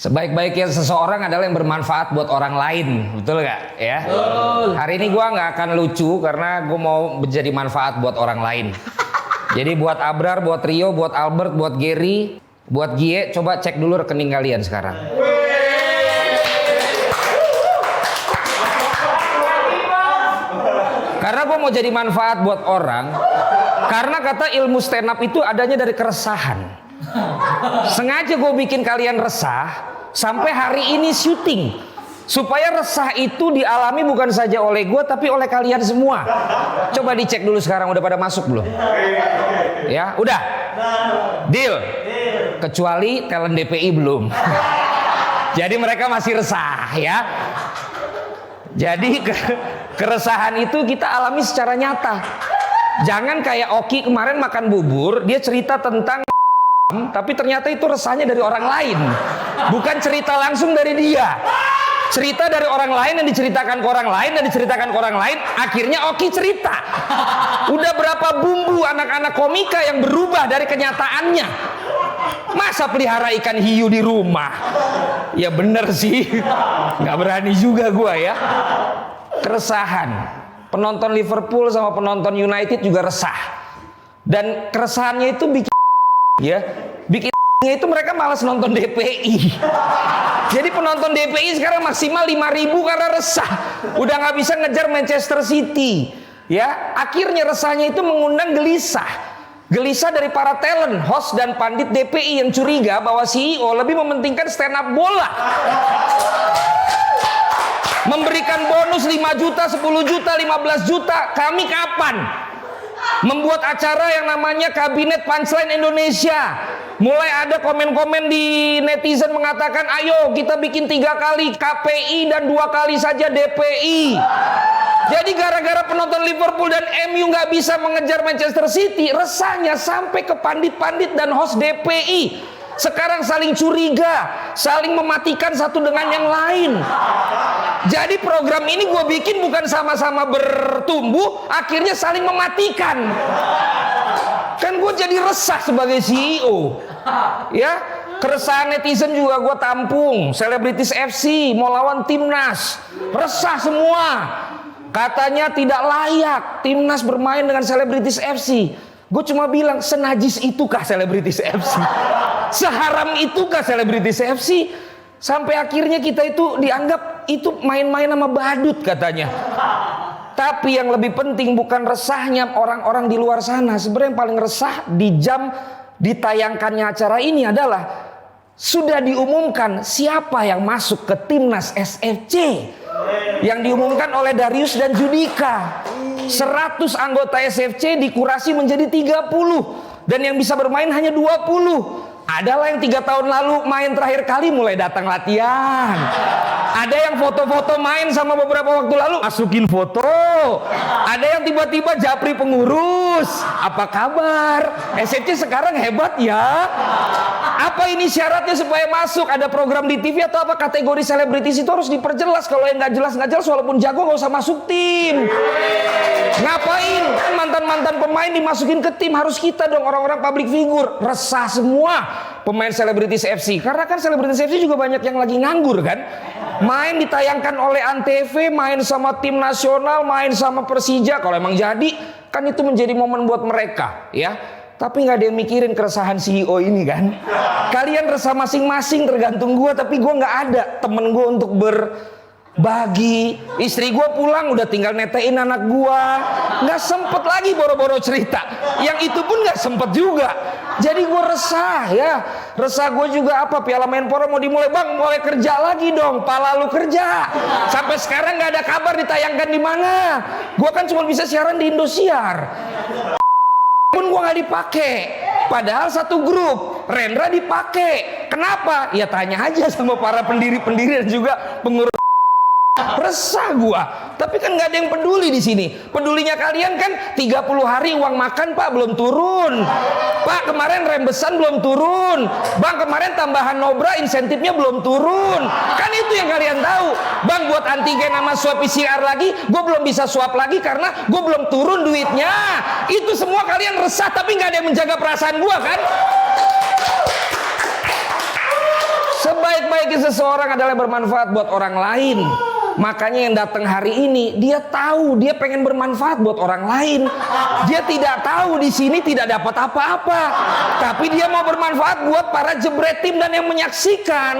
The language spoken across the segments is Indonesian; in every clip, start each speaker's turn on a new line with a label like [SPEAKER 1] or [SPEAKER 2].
[SPEAKER 1] Sebaik-baiknya seseorang adalah yang bermanfaat buat orang lain, betul nggak? Ya. Betul. Hari ini gue nggak akan lucu karena gue mau menjadi manfaat buat orang lain. Jadi buat Abrar, buat Rio, buat Albert, buat Gary, buat Gie, coba cek dulu rekening kalian sekarang. Karena gue mau jadi manfaat buat orang. Karena kata ilmu stand up itu adanya dari keresahan. Sengaja gue bikin kalian resah sampai hari ini syuting supaya resah itu dialami bukan saja oleh gue tapi oleh kalian semua. Coba dicek dulu sekarang udah pada masuk belum? Ya, udah. Deal. Kecuali talent DPI belum. Jadi mereka masih resah ya. Jadi keresahan itu kita alami secara nyata. Jangan kayak Oki kemarin makan bubur, dia cerita tentang tapi ternyata itu resahnya dari orang lain, bukan cerita langsung dari dia. Cerita dari orang lain yang diceritakan ke orang lain dan diceritakan ke orang lain, akhirnya Oki cerita. Udah berapa bumbu anak-anak komika yang berubah dari kenyataannya. Masa pelihara ikan hiu di rumah? Ya bener sih, nggak berani juga gua ya. Keresahan penonton Liverpool sama penonton United juga resah, dan keresahannya itu bikin itu mereka malas nonton DPI. Jadi penonton DPI sekarang maksimal 5.000 karena resah, udah nggak bisa ngejar Manchester City ya. Akhirnya resahnya itu mengundang gelisah dari para talent, host dan pandit DPI yang curiga bahwa CEO lebih mementingkan stand up bola, memberikan bonus 5 juta, 10 juta, 15 juta. Kami kapan membuat acara yang namanya Kabinet Punchline Indonesia? Mulai ada komen-komen di netizen mengatakan, ayo kita bikin 3 kali KPI dan 2 kali saja DPI. Jadi gara-gara penonton Liverpool dan MU nggak bisa mengejar Manchester City, resahnya sampai ke pandit-pandit dan host DPI. Sekarang saling curiga, saling mematikan satu dengan yang lain. Jadi program ini gue bikin bukan sama-sama bertumbuh, akhirnya saling mematikan. Kan gue jadi resah sebagai CEO. Ya, keresahan netizen juga gue tampung. Selebritis FC mau lawan Timnas, resah semua. Katanya tidak layak Timnas bermain dengan Selebritis FC. Gue cuma bilang, senajis itukah Selebritis FC? Seharam itukah Selebritis FC? Sampai akhirnya kita itu dianggap itu main-main sama badut katanya. Tapi yang lebih penting bukan resahnya orang-orang di luar sana. Sebenarnya yang paling resah di jam ditayangkannya acara ini adalah sudah diumumkan siapa yang masuk ke Timnas SFC. Yang diumumkan oleh Darius dan Judika. 100 anggota SFC dikurasi menjadi 30 dan yang bisa bermain hanya 20. Adalah yang 3 tahun lalu main terakhir kali mulai datang latihan. Ada yang foto-foto main sama beberapa waktu lalu masukin foto. Ada yang tiba-tiba japri pengurus. Apa kabar? SFC sekarang hebat ya. Apa ini syaratnya supaya masuk? Ada program di TV atau apa? Kategori selebritis itu harus diperjelas. Kalau yang nggak jelas walaupun jago nggak usah masuk tim. Ngapain mantan-mantan pemain dimasukin ke tim? Harus kita dong, orang-orang public figure. Resah semua pemain Selebritis FC, karena kan Selebritis FC juga banyak yang lagi nganggur kan. Main ditayangkan oleh Antv, main sama tim nasional, main sama Persija. Kalau emang jadi kan itu menjadi momen buat mereka ya. Tapi nggak ada yang mikirin keresahan CEO ini kan. Kalian resah masing-masing tergantung gue, tapi gue nggak ada temen gue untuk berbagi. Istri gue pulang udah tinggal netein anak gue, nggak sempet lagi boro-boro cerita. Yang itu pun nggak sempet juga. Jadi gue resah ya. Resah gue juga apa, Piala Menpora mau dimulai, bang mulai kerja lagi dong. Pala lu kerja. Sampai sekarang nggak ada kabar ditayangkan di mana. Gue kan cuma bisa siaran di Indosiar. Pun gue nggak dipakai. Padahal satu grup Rendra dipakai. Kenapa? Ya tanya aja sama para pendiri-pendiri dan juga pengurus. Resah gua, tapi kan nggak ada yang peduli di sini. Pedulinya kalian kan 30 hari uang makan Pak belum turun. Pak kemarin rembesan belum turun. Bang kemarin tambahan nobra insentifnya belum turun. Kan itu yang kalian tahu. Bang buat antigen sama swab PCR lagi, gua belum bisa swab lagi karena gua belum turun duitnya. Itu semua kalian resah, tapi nggak ada yang menjaga perasaan gua kan. Sebaik-baiknya seseorang adalah bermanfaat buat orang lain. Makanya yang datang hari ini, dia tahu dia pengen bermanfaat buat orang lain. Dia tidak tahu di sini tidak dapat apa-apa, tapi dia mau bermanfaat buat para jebret tim dan yang menyaksikan.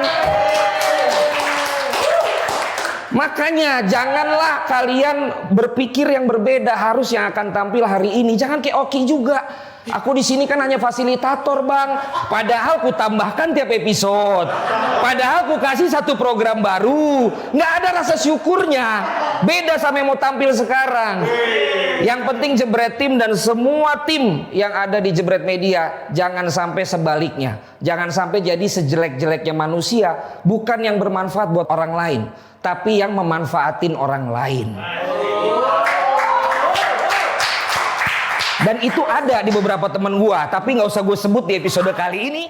[SPEAKER 1] Makanya janganlah kalian berpikir yang berbeda harus yang akan tampil hari ini. Jangan kayak Oki juga. Aku di sini kan hanya fasilitator, Bang. Padahal ku tambahkan tiap episode. Padahal ku kasih satu program baru. Nggak ada rasa syukurnya. Beda sama yang mau tampil sekarang. Yang penting Jebret Tim dan semua tim yang ada di Jebret Media, jangan sampai sebaliknya. Jangan sampai jadi sejelek-jeleknya manusia, bukan yang bermanfaat buat orang lain, tapi yang memanfaatin orang lain. Dan itu ada di beberapa teman gua, tapi nggak usah gue sebut di episode kali ini